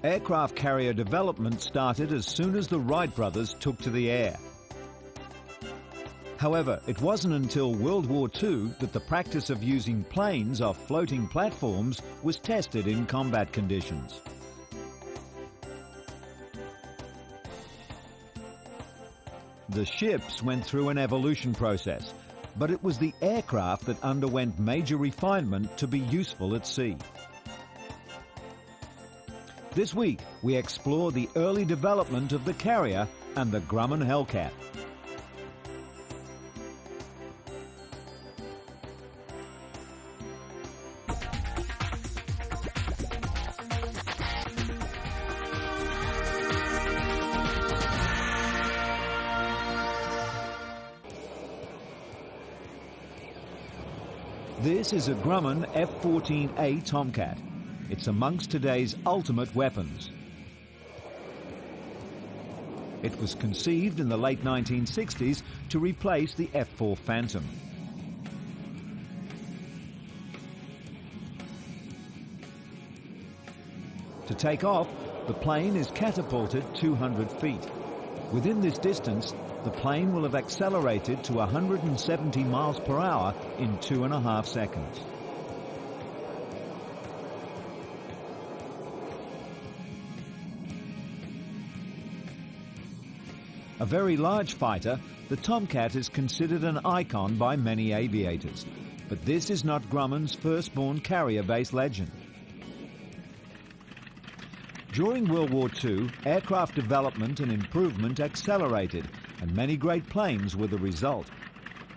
Aircraft carrier development started as soon as the Wright brothers took to the air. However, it wasn't until World War II that the practice of using planes off floating platforms was tested in combat conditions. The ships went through an evolution process, but it was the aircraft that underwent major refinement to be useful at sea. This week, we explore the early development of the carrier and the Grumman Hellcat. This is a Grumman F-14A Tomcat. It's amongst today's ultimate weapons. It was conceived in the late 1960s to replace the F-4 Phantom. To take off, the plane is catapulted 200 feet. Within this distance, the plane will have accelerated to 170 miles per hour in 2.5 seconds. A very large fighter, the Tomcat is considered an icon by many aviators, but this is not Grumman's firstborn carrier-based legend. During World War II, aircraft development and improvement accelerated, and many great planes were the result.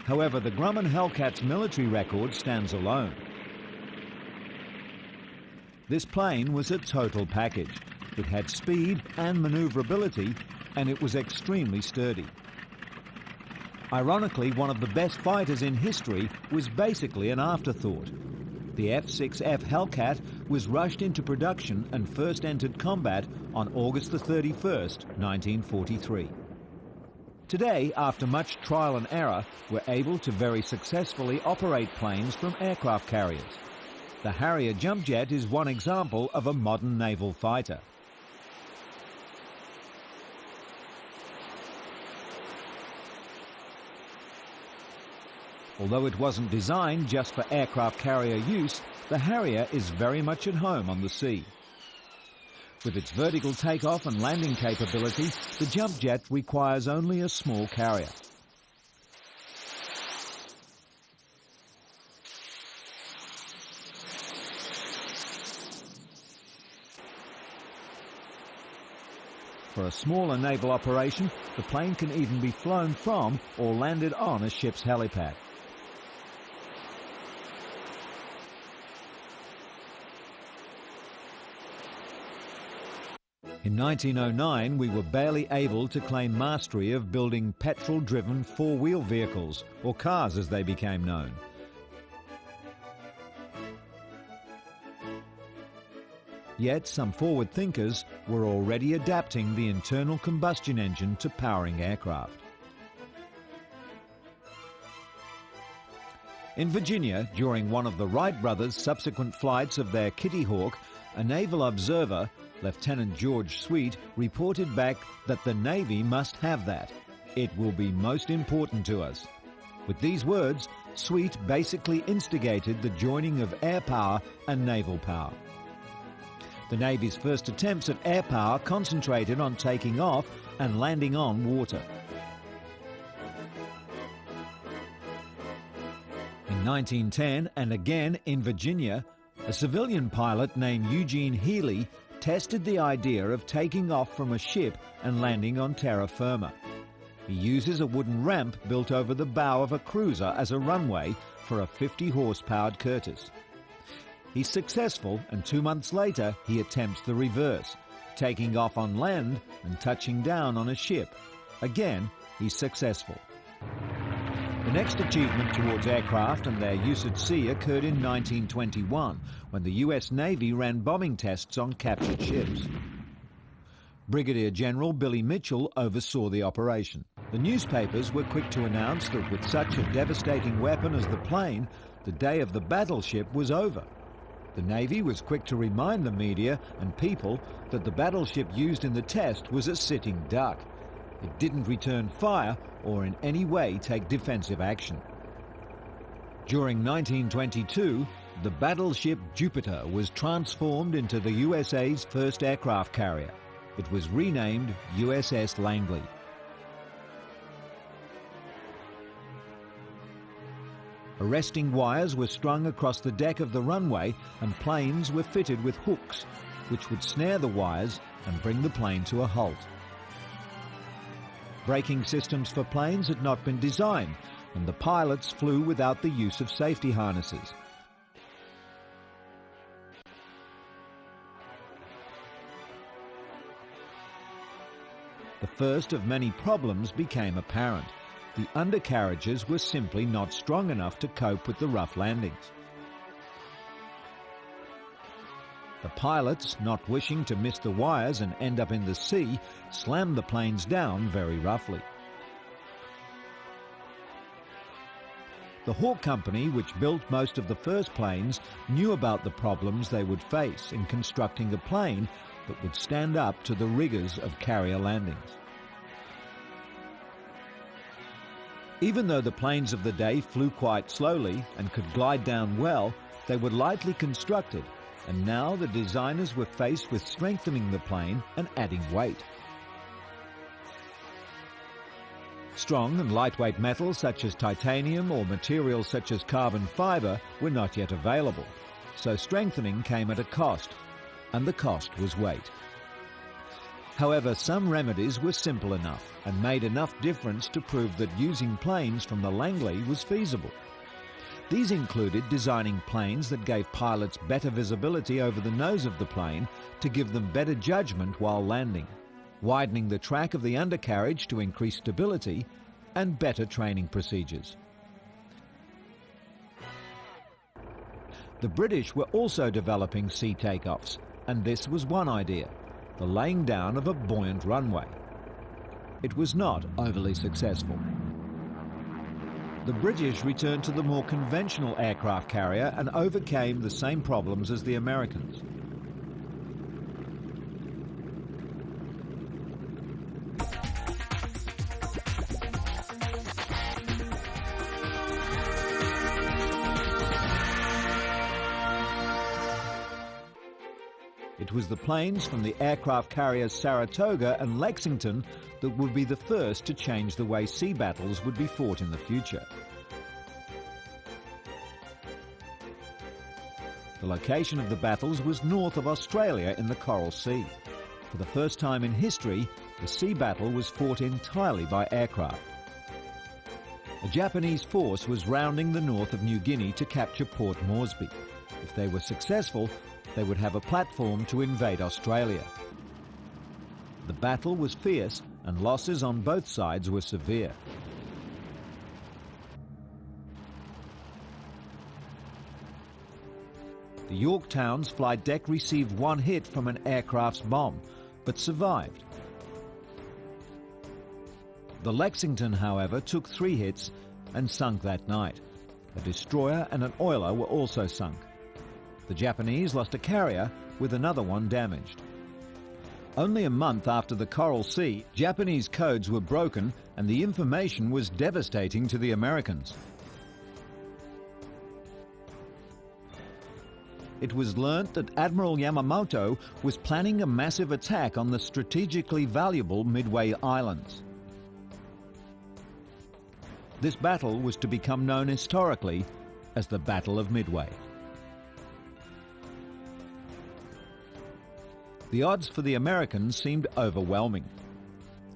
However, the Grumman Hellcat's military record stands alone. This plane was a total package. It had speed and maneuverability, and it was extremely sturdy. Ironically, one of the best fighters in history was basically an afterthought. The F-6F Hellcat was rushed into production and first entered combat on August the 31st, 1943. Today, after much trial and error, we're able to very successfully operate planes from aircraft carriers. The Harrier jump jet is one example of a modern naval fighter. Although it wasn't designed just for aircraft carrier use, the Harrier is very much at home on the sea. With its vertical takeoff and landing capability, the jump jet requires only a small carrier. For a smaller naval operation, the plane can even be flown from or landed on a ship's helipad. In 1909, we were barely able to claim mastery of building petrol-driven four-wheel vehicles, or cars as they became known. Yet some forward thinkers were already adapting the internal combustion engine to powering aircraft. In Virginia, during one of the Wright brothers' subsequent flights of their Kitty Hawk, a naval observer, Lieutenant George Sweet, reported back that the Navy must have that. It will be most important to us. With these words, Sweet basically instigated the joining of air power and naval power. The Navy's first attempts at air power concentrated on taking off and landing on water. In 1910, and again in Virginia, a civilian pilot named Eugene Healy tested the idea of taking off from a ship and landing on terra firma. He uses a wooden ramp built over the bow of a cruiser as a runway for a 50-horse-powered Curtiss. He's successful, and 2 months later he attempts the reverse, taking off on land and touching down on a ship. Again, he's successful. The next achievement towards aircraft and their use at sea occurred in 1921, when the US Navy ran bombing tests on captured ships. Brigadier General Billy Mitchell oversaw the operation. The newspapers were quick to announce that with such a devastating weapon as the plane, the day of the battleship was over. The Navy was quick to remind the media and people that the battleship used in the test was a sitting duck. It didn't return fire or in any way take defensive action. During 1922, the battleship Jupiter was transformed into the USA's first aircraft carrier. It was renamed USS Langley. Arresting wires were strung across the deck of the runway, and planes were fitted with hooks, which would snare the wires and bring the plane to a halt. Braking systems for planes had not been designed, and the pilots flew without the use of safety harnesses. The first of many problems became apparent. The undercarriages were simply not strong enough to cope with the rough landings. The pilots, not wishing to miss the wires and end up in the sea, slammed the planes down very roughly. The Hawk Company, which built most of the first planes, knew about the problems they would face in constructing a plane that would stand up to the rigors of carrier landings. Even though the planes of the day flew quite slowly and could glide down well, they were lightly constructed, and now the designers were faced with strengthening the plane and adding weight. Strong and lightweight metals such as titanium or materials such as carbon fibre were not yet available, so strengthening came at a cost, and the cost was weight. However, some remedies were simple enough and made enough difference to prove that using planes from the Langley was feasible. These included designing planes that gave pilots better visibility over the nose of the plane to give them better judgment while landing, widening the track of the undercarriage to increase stability, and better training procedures. The British were also developing sea takeoffs, and this was one idea: the laying down of a buoyant runway. It was not overly successful. The British returned to the more conventional aircraft carrier and overcame the same problems as the Americans. It was the planes from the aircraft carriers Saratoga and Lexington that would be the first to change the way sea battles would be fought in the future. The location of the battles was north of Australia in the Coral Sea. For the first time in history, the sea battle was fought entirely by aircraft. A Japanese force was rounding the north of New Guinea to capture Port Moresby. If they were successful, they would have a platform to invade Australia. The battle was fierce and losses on both sides were severe. The Yorktown's flight deck received one hit from an aircraft's bomb, but survived. The Lexington, however, took 3 hits and sunk that night. A destroyer and an oiler were also sunk. The Japanese lost a carrier, with another one damaged. Only a month after the Coral Sea, Japanese codes were broken and the information was devastating to the Americans. It was learnt that Admiral Yamamoto was planning a massive attack on the strategically valuable Midway Islands. This battle was to become known historically as the Battle of Midway. The odds for the Americans seemed overwhelming.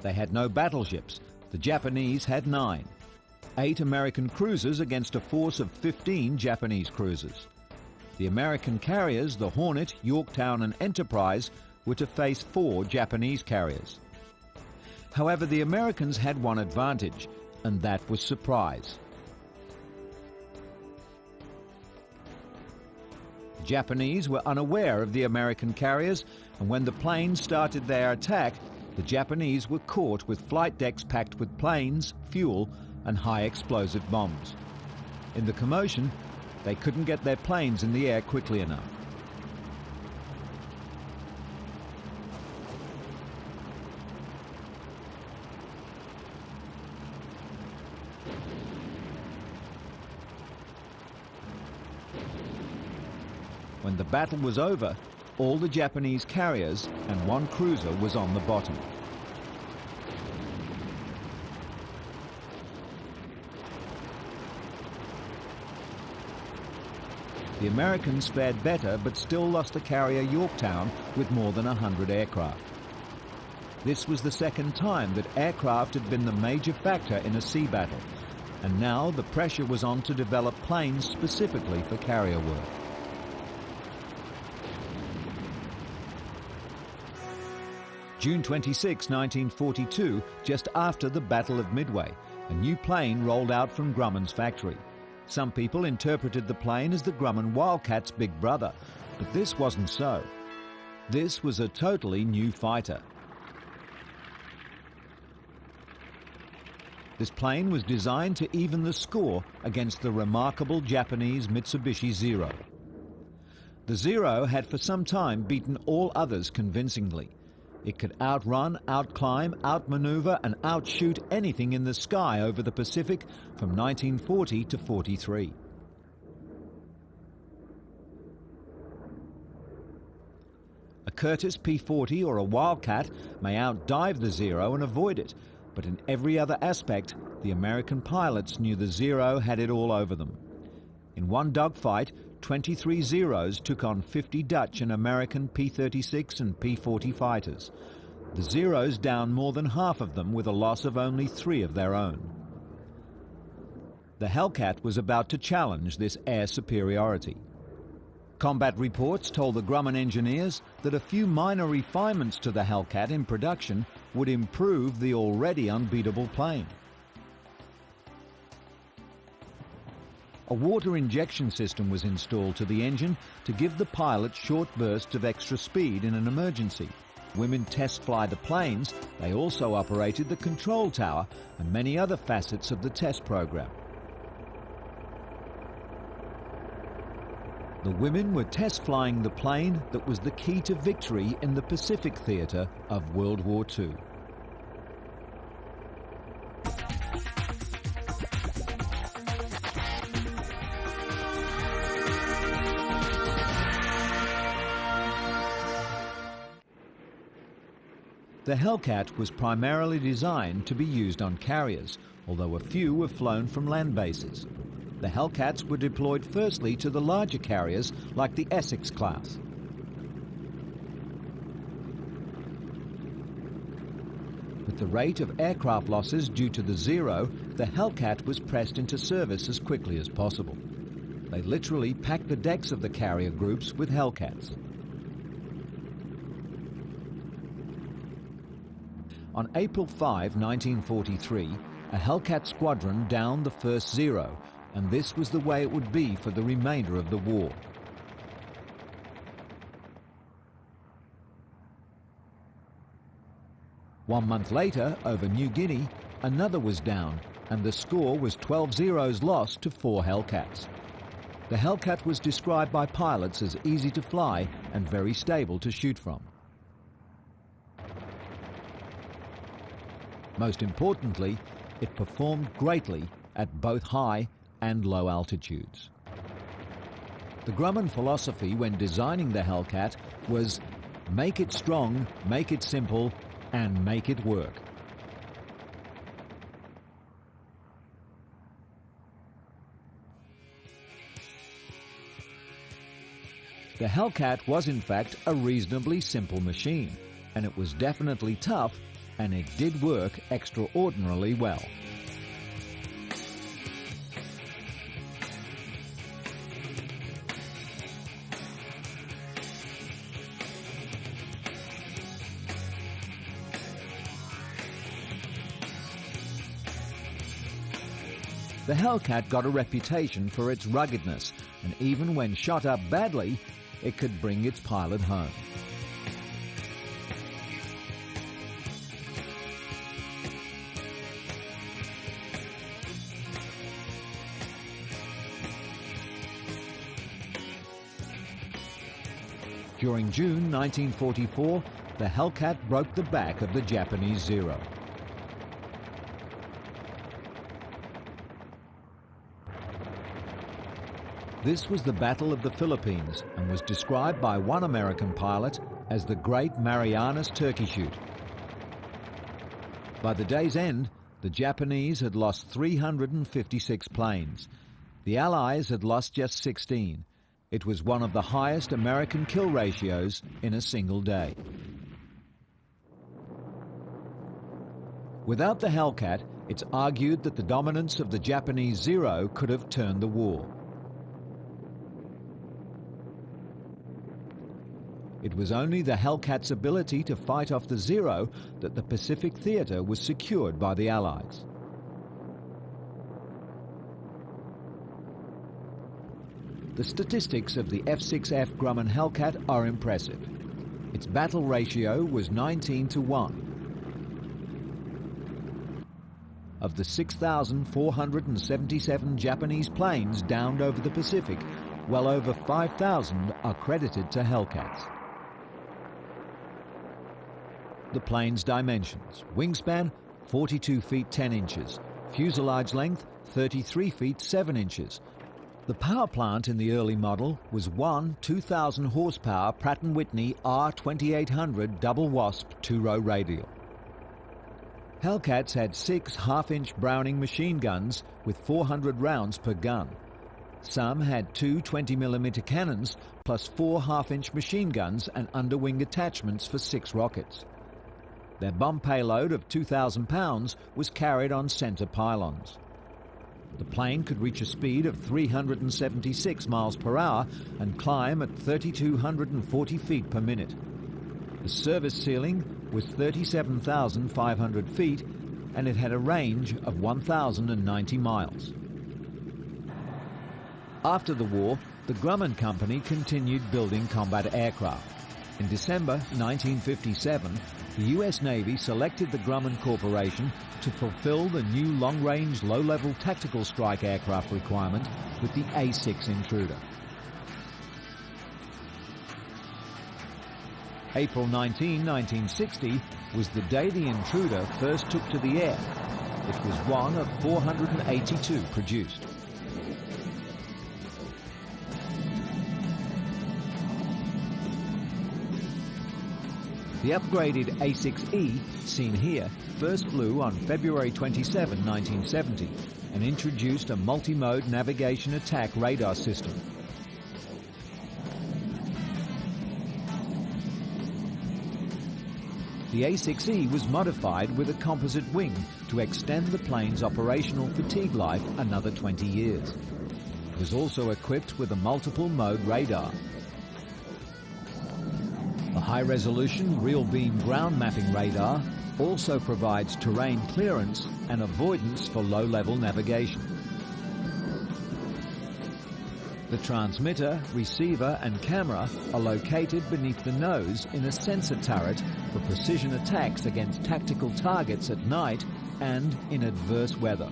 They had no battleships. The Japanese had 9. 8 American cruisers against a force of 15 Japanese cruisers. The American carriers, the Hornet, Yorktown and Enterprise, were to face 4 Japanese carriers. However, the Americans had one advantage, and that was surprise. The Japanese were unaware of the American carriers, and when the planes started their attack, the Japanese were caught with flight decks packed with planes, fuel, and high explosive bombs. In the commotion, they couldn't get their planes in the air quickly enough. When the battle was over, all the Japanese carriers and one cruiser was on the bottom. The Americans fared better, but still lost the carrier Yorktown with more than 100 aircraft. This was the second time that aircraft had been the major factor in a sea battle, and now the pressure was on to develop planes specifically for carrier work. June 26, 1942, just after the Battle of Midway, a new plane rolled out from Grumman's factory. Some people interpreted the plane as the Grumman Wildcat's big brother, but this wasn't so. This was a totally new fighter. This plane was designed to even the score against the remarkable Japanese Mitsubishi Zero. The Zero had for some time beaten all others convincingly. It could outrun, outclimb, outmaneuver and outshoot anything in the sky over the Pacific from 1940 to 43. A Curtiss P-40 or a Wildcat may outdive the Zero and avoid it, but in every other aspect, the American pilots knew the Zero had it all over them. In one dogfight, 23 Zeros took on 50 Dutch and American P-36 and P-40 fighters. The Zeros downed more than half of them with a loss of only 3 of their own. The Hellcat was about to challenge this air superiority. Combat reports told the Grumman engineers that a few minor refinements to the Hellcat in production would improve the already unbeatable plane. A water injection system was installed to the engine to give the pilot short bursts of extra speed in an emergency. Women test fly the planes. They also operated the control tower and many other facets of the test program. The women were test flying the plane that was the key to victory in the Pacific theater of World War II. The Hellcat was primarily designed to be used on carriers, although a few were flown from land bases. The Hellcats were deployed firstly to the larger carriers like the Essex-class. With the rate of aircraft losses due to the Zero, the Hellcat was pressed into service as quickly as possible. They literally packed the decks of the carrier groups with Hellcats. On April 5, 1943, a Hellcat squadron downed the first Zero, and this was the way it would be for the remainder of the war. One month later, over New Guinea, another was downed, and the score was 12 Zeros lost to 4 Hellcats. The Hellcat was described by pilots as easy to fly and very stable to shoot from. Most importantly, it performed greatly at both high and low altitudes. The Grumman philosophy when designing the Hellcat was make it strong, make it simple, and make it work. The Hellcat was in fact a reasonably simple machine, and it was definitely tough, and it did work extraordinarily well. The Hellcat got a reputation for its ruggedness, and even when shot up badly, it could bring its pilot home. During June 1944, the Hellcat broke the back of the Japanese Zero. This was the Battle of the Philippines and was described by one American pilot as the Great Marianas Turkey Shoot. By the day's end, the Japanese had lost 356 planes. The Allies had lost just 16. It was one of the highest American kill ratios in a single day. Without the Hellcat, it's argued that the dominance of the Japanese Zero could have turned the war. It was only the Hellcat's ability to fight off the Zero that the Pacific theater was secured by the Allies. The statistics of the F-6F Grumman Hellcat are impressive. Its battle ratio was 19-1. Of the 6,477 Japanese planes downed over the Pacific, well over 5,000 are credited to Hellcats. The plane's dimensions: wingspan 42 feet 10 inches, fuselage length 33 feet 7 inches. The power plant in the early model was one 2,000 horsepower Pratt & Whitney R2800 double wasp two-row radial. Hellcats had 6 half-inch Browning machine guns with 400 rounds per gun. Some had 2 20mm cannons plus 4 half-inch machine guns and underwing attachments for 6 rockets. Their bomb payload of 2,000 pounds was carried on center pylons. The plane could reach a speed of 376 miles per hour and climb at 3,240 feet per minute. The service ceiling was 37,500 feet and it had a range of 1,090 miles. After the war, the Grumman Company continued building combat aircraft. In December 1957, the US Navy selected the Grumman Corporation to fulfill the new long-range, low-level tactical strike aircraft requirement with the A-6 Intruder. April 19, 1960 was the day the Intruder first took to the air. It was one of 482 produced. The upgraded A-6E, seen here, first flew on February 27, 1970, and introduced a multi-mode navigation attack radar system. The A-6E was modified with a composite wing to extend the plane's operational fatigue life another 20 years. It was also equipped with a multiple-mode radar. The high-resolution real-beam ground mapping radar also provides terrain clearance and avoidance for low-level navigation. The transmitter, receiver and camera are located beneath the nose in a sensor turret for precision attacks against tactical targets at night and in adverse weather.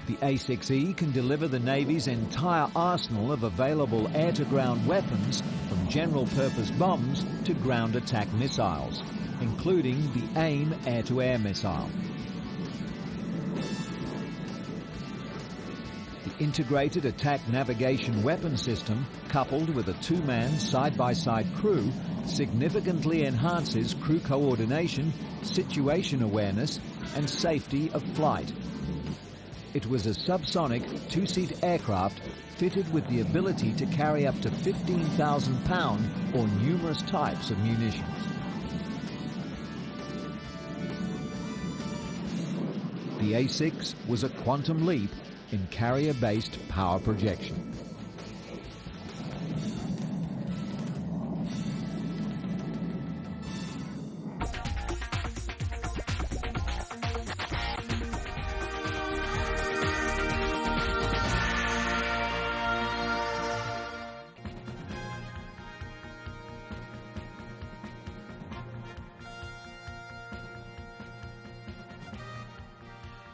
The A-6E can deliver the Navy's entire arsenal of available air-to-ground weapons, from general-purpose bombs to ground attack missiles, including the AIM air-to-air missile. The integrated attack navigation weapon system, coupled with a 2-man side-by-side crew, significantly enhances crew coordination, situation awareness, and safety of flight. It was a subsonic 2-seat aircraft fitted with the ability to carry up to 15,000 pound or numerous types of munitions. The A-6 was a quantum leap in carrier-based power projection.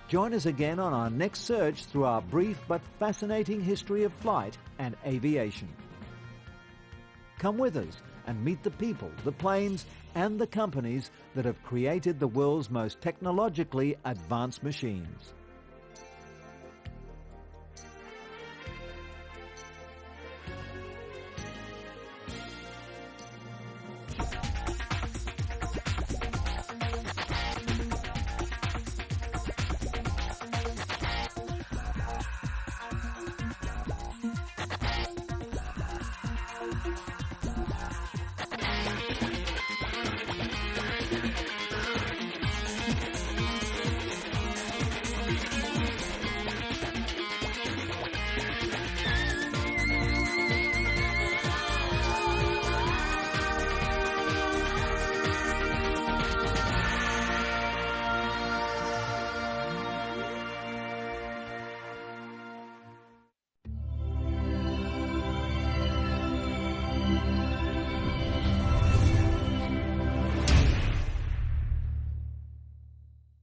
Join us again on our next search through our brief but fascinating history of flight and aviation. Come with us and meet the people, the planes, and the companies that have created the world's most technologically advanced machines.